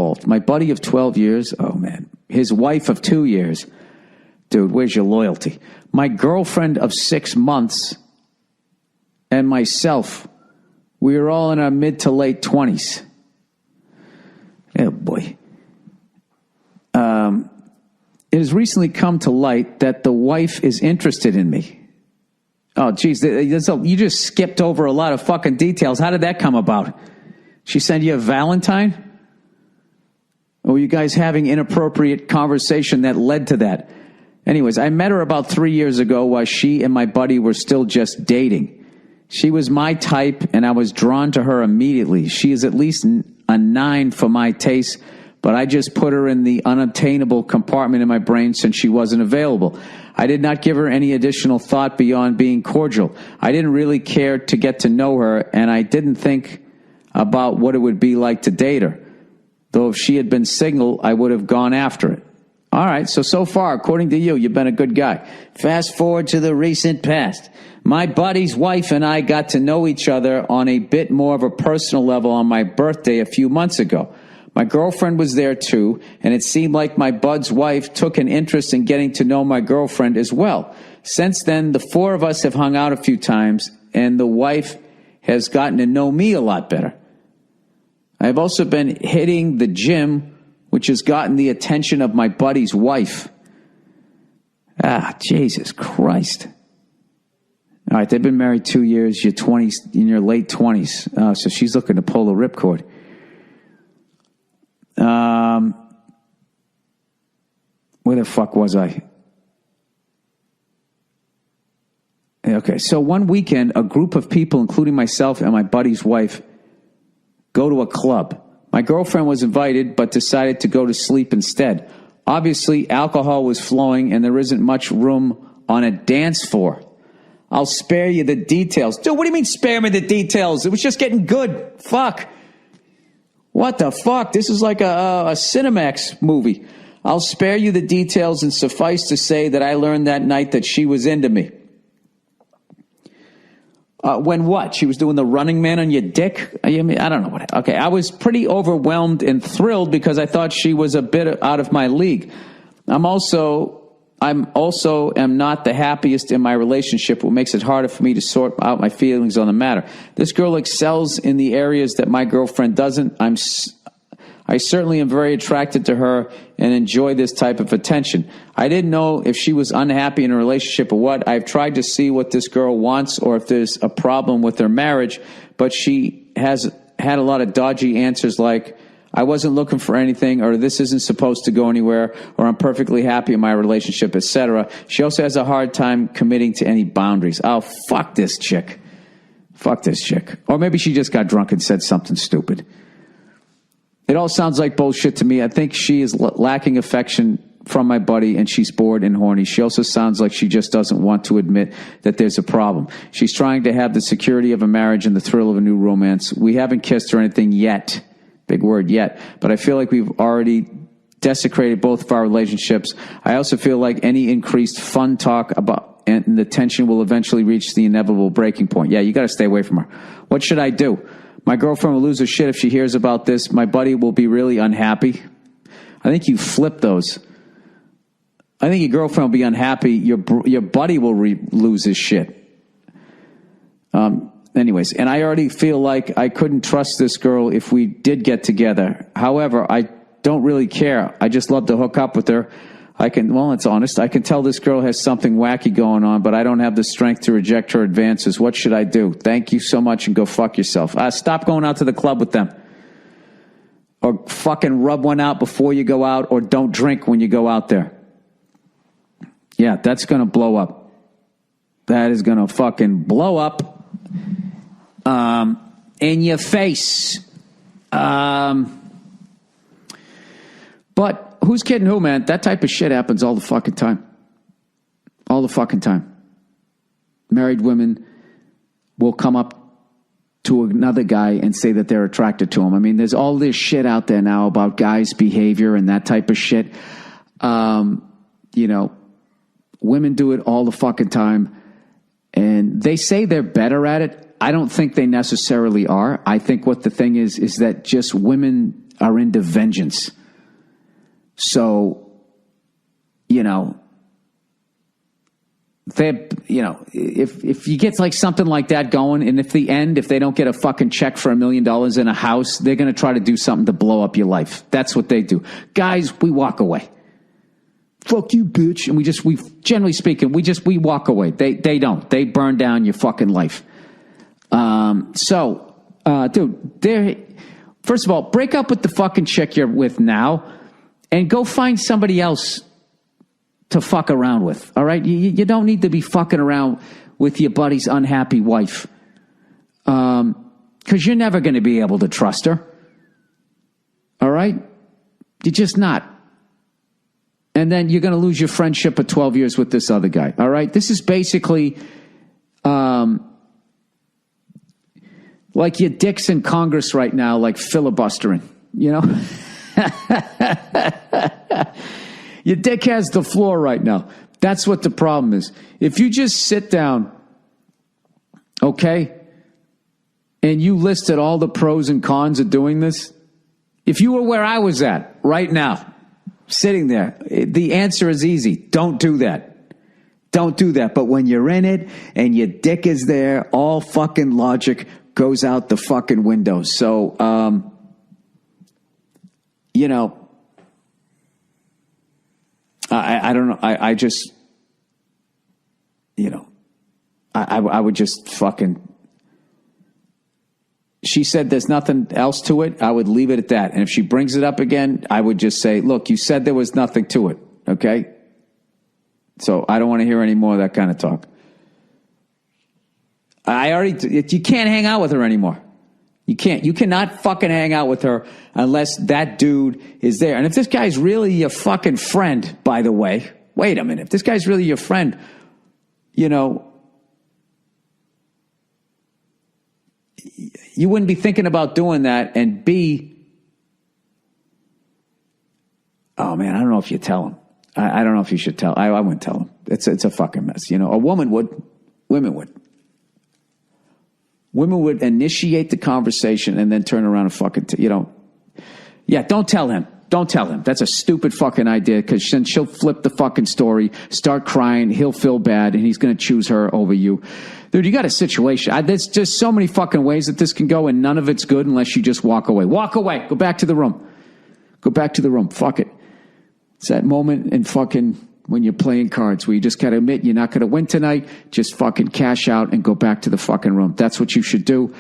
involved. My buddy of 12 years, oh man, his wife of 2 years. Dude, where's your loyalty? My girlfriend of 6 months and myself, we were all in our mid to late 20s. Oh boy. It has recently come to light that the wife is interested in me. Oh, geez, you just skipped over a lot of fucking details. How did that come about? She sent you a Valentine? Or were you guys having inappropriate conversation that led to that? Anyways, I met her about 3 years ago while she and my buddy were still just dating. She was my type, and I was drawn to her immediately. She is at least a 9 for my taste, but I just put her in the unobtainable compartment in my brain since she wasn't available. I did not give her any additional thought beyond being cordial. I didn't really care to get to know her, and I didn't think about what it would be like to date her. Though if she had been single, I would have gone after it. All right, so far, according to you, you've been a good guy. Fast forward to the recent past. My buddy's wife and I got to know each other on a bit more of a personal level on my birthday a few months ago. My girlfriend was there too, and it seemed like my bud's wife took an interest in getting to know my girlfriend as well. Since then, the 4 of us have hung out a few times, and the wife has gotten to know me a lot better. I've also been hitting the gym, which has gotten the attention of my buddy's wife. Ah, Jesus Christ. All right, they've been married 2 years. You're 20, in your late 20s. So she's looking to pull a ripcord. Where the fuck was I? Okay, so one weekend, a group of people, including myself and my buddy's wife, go to a club. My girlfriend was invited, but decided to go to sleep instead. Obviously, alcohol was flowing, and there isn't much room on a dance floor. I'll spare you the details. Dude, what do you mean spare me the details? It was just getting good. Fuck. What the fuck? This is like a Cinemax movie. I'll spare you the details and suffice to say that I learned that night that she was into me. When what? She was doing the Running Man on your dick? I don't know what. Okay, I was pretty overwhelmed and thrilled because I thought she was a bit out of my league. I'm also not the happiest in my relationship, what makes it harder for me to sort out my feelings on the matter. This girl excels in the areas that my girlfriend doesn't. I certainly am very attracted to her and enjoy this type of attention. I didn't know if she was unhappy in a relationship or what. I've tried to see what this girl wants or if there's a problem with her marriage, but she has had a lot of dodgy answers like, I wasn't looking for anything, or this isn't supposed to go anywhere, or I'm perfectly happy in my relationship, etc. She also has a hard time committing to any boundaries. Oh, fuck this chick. Fuck this chick. Or maybe she just got drunk and said something stupid. It all sounds like bullshit to me. I think she is lacking affection from my buddy, and she's bored and horny. She also sounds like she just doesn't want to admit that there's a problem. She's trying to have the security of a marriage and the thrill of a new romance. We haven't kissed or anything yet. Big word, yet. But I feel like we've already desecrated both of our relationships. I also feel like any increased fun talk about and the tension will eventually reach the inevitable breaking point. Yeah, you got to stay away from her. What should I do? My girlfriend will lose her shit if she hears about this. My buddy will be really unhappy. I think you flip those. I think your girlfriend will be unhappy. Your buddy will lose his shit. Anyways, and I already feel like I couldn't trust this girl if we did get together. However, I don't really care. I just love to hook up with her. It's honest. I can tell this girl has something wacky going on, but I don't have the strength to reject her advances. What should I do? Thank you so much and go fuck yourself. Stop going out to the club with them. Or fucking rub one out before you go out, or don't drink when you go out there. Yeah, that's going to blow up. That is going to fucking blow up. In your face. But who's kidding who, man? That type of shit happens all the fucking time. All the fucking time. Married women will come up to another guy and say that they're attracted to him. I mean, there's all this shit out there now about guys' behavior and that type of shit. Women do it all the fucking time. And they say they're better at it. I don't think they necessarily are. I think what the thing is that just women are into vengeance. So, you know, if you get like something like that going, and if they don't get a fucking check for $1 million in a house, they're going to try to do something to blow up your life. That's what they do. Guys, we walk away. Fuck you, bitch. And we generally speaking, we walk away. They don't. They burn down your fucking life. Dude, first of all, break up with the fucking chick you're with now and go find somebody else to fuck around with. All right. You don't need to be fucking around with your buddy's unhappy wife. Cause you're never going to be able to trust her. All right. You're just not. And then you're going to lose your friendship of 12 years with this other guy. All right. This is basically, like your dick's in Congress right now, like filibustering, you know? Your dick has the floor right now. That's what the problem is. If you just sit down, okay, and you listed all the pros and cons of doing this, if you were where I was at right now, sitting there, the answer is easy. Don't do that. Don't do that. But when you're in it and your dick is there, all fucking logic goes out the fucking window. So, you know, I don't know. I just, you know, I would just fucking, she said there's nothing else to it. I would leave it at that. And if she brings it up again, I would just say, look, you said there was nothing to it. Okay. So I don't want to hear any more of that kind of talk. You can't hang out with her anymore. You can't. You cannot fucking hang out with her unless that dude is there. And if this guy's really your fucking friend, by the way, wait a minute. If this guy's really your friend, you know, you wouldn't be thinking about doing that. And B, oh man, I don't know if you tell him. I don't know if you should tell. I wouldn't tell him. It's a fucking mess. You know, a woman would. Women would. Women would initiate the conversation and then turn around and fucking, yeah, don't tell him. Don't tell him. That's a stupid fucking idea because then she'll flip the fucking story, start crying, he'll feel bad, and he's going to choose her over you. Dude, you got a situation. There's just so many fucking ways that this can go, and none of it's good unless you just walk away. Walk away. Go back to the room. Go back to the room. Fuck it. It's that moment in fucking when you're playing cards where you just got to admit you're not going to win tonight. Just fucking cash out and go back to the fucking room. That's what you should do.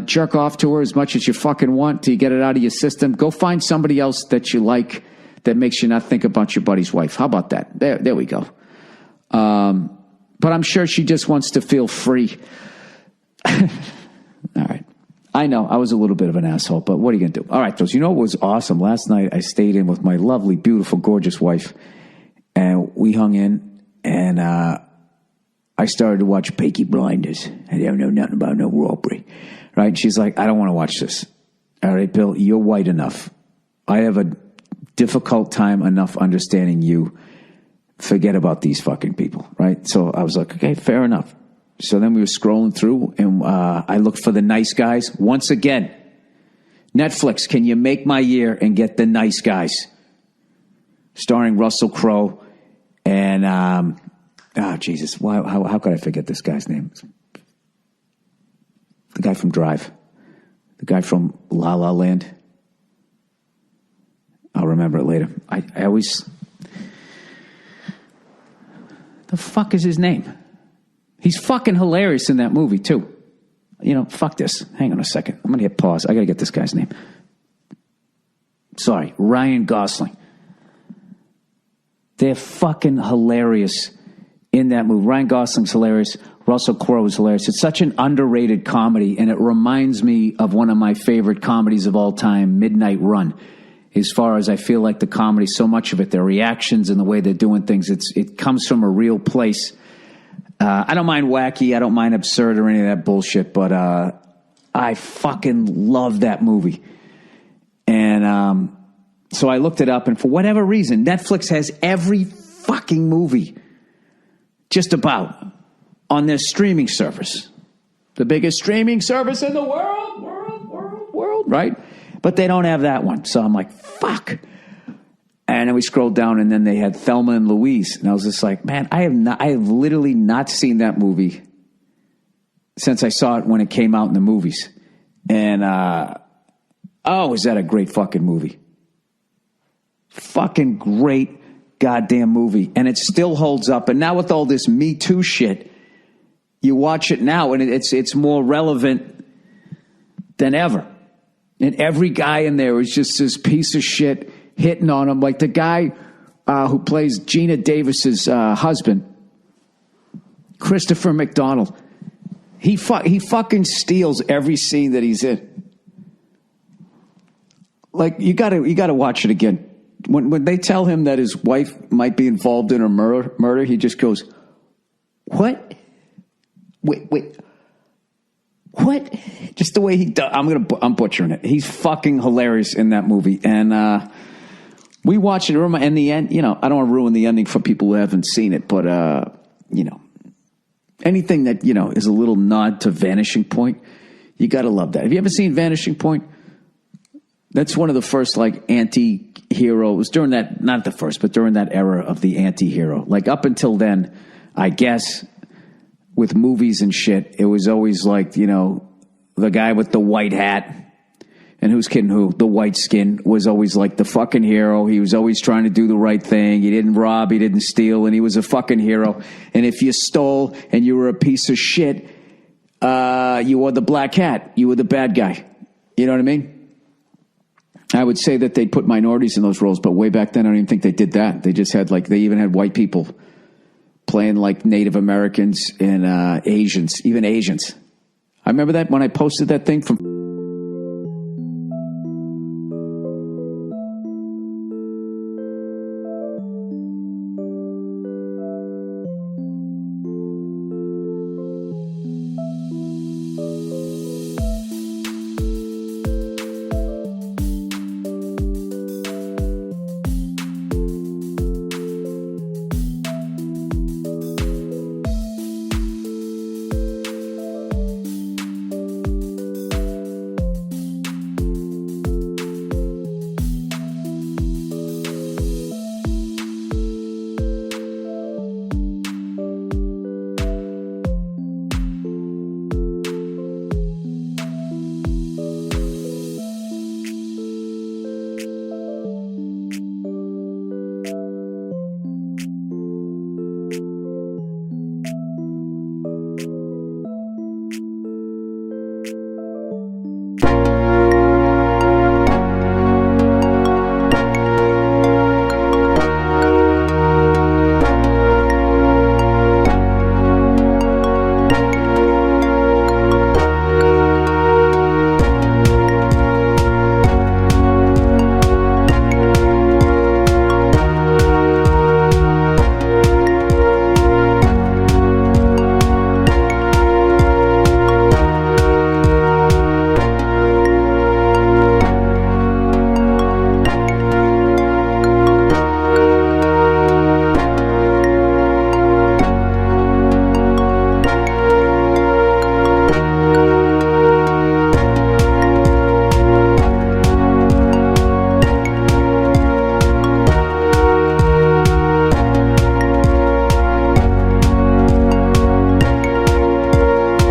Jerk off to her as much as you fucking want till you get it out of your system. Go find somebody else that you like that makes you not think about your buddy's wife. How about that? There we go. But I'm sure she just wants to feel free. All right. I know I was a little bit of an asshole, but what are you going to do? All right, those. You know what was awesome? Last night I stayed in with my lovely, beautiful, gorgeous wife, and we hung in, and I started to watch Peaky Blinders. I don't know nothing about no robbery, right? And she's like, I don't want to watch this. All right, Bill, you're white enough. I have a difficult time enough understanding you. Forget about these fucking people, right? So I was like, okay, fair enough. So then we were scrolling through, and I looked for The Nice Guys. Once again, Netflix, can you make my year and get The Nice Guys? Starring Russell Crowe and, Jesus, how could I forget this guy's name? The guy from Drive. The guy from La La Land. I'll remember it later. I always... The fuck is his name? He's fucking hilarious in that movie, too. You know, fuck this. Hang on a second. I'm going to hit pause. I got to get this guy's name. Sorry, Ryan Gosling. They're fucking hilarious in that movie. Ryan Gosling's hilarious. Russell Crowe is hilarious. It's such an underrated comedy, and it reminds me of one of my favorite comedies of all time, Midnight Run. As far as I feel like the comedy, so much of it, their reactions and the way they're doing things, it comes from a real place. I don't mind wacky, I don't mind absurd or any of that bullshit, but I fucking love that movie. And so I looked it up, and for whatever reason, Netflix has every fucking movie just about on their streaming service. The biggest streaming service in the world, right? But they don't have that one. So I'm like, fuck. And then we scrolled down, and then they had Thelma and Louise. And I was just like, man, I have literally not seen that movie since I saw it when it came out in the movies. And, is that a great fucking movie? Fucking great goddamn movie. And it still holds up. And now with all this Me Too shit, you watch it now, and it's more relevant than ever. And every guy in there is just this piece of shit hitting on him. Like the guy who plays Gina Davis's husband, Christopher McDonald. He fucking steals every scene that he's in. Like you gotta watch it again. When they tell him that his wife might be involved in a murder, he just goes, "What? Wait, what?" Just the way he does. I'm butchering it. He's fucking hilarious in that movie, and we watched it. And the end, I don't want to ruin the ending for people who haven't seen it, but anything that is a little nod to Vanishing Point, you gotta love that. Have you ever seen Vanishing Point? That's one of the first anti-hero. It was during that, not the first, but during that era of the anti-hero. Like up until then, I guess with movies and shit, it was always the guy with the white hat. And who's kidding who? The white skin was always like the fucking hero. He was always trying to do the right thing. He didn't rob, he didn't steal, and he was a fucking hero. And if you stole and you were a piece of shit, you wore the black hat. You were the bad guy. You know what I mean? I would say that they'd put minorities in those roles, but way back then, I don't even think they did that. They just had they even had white people playing Native Americans and Asians, even Asians. I remember that when I posted that thing from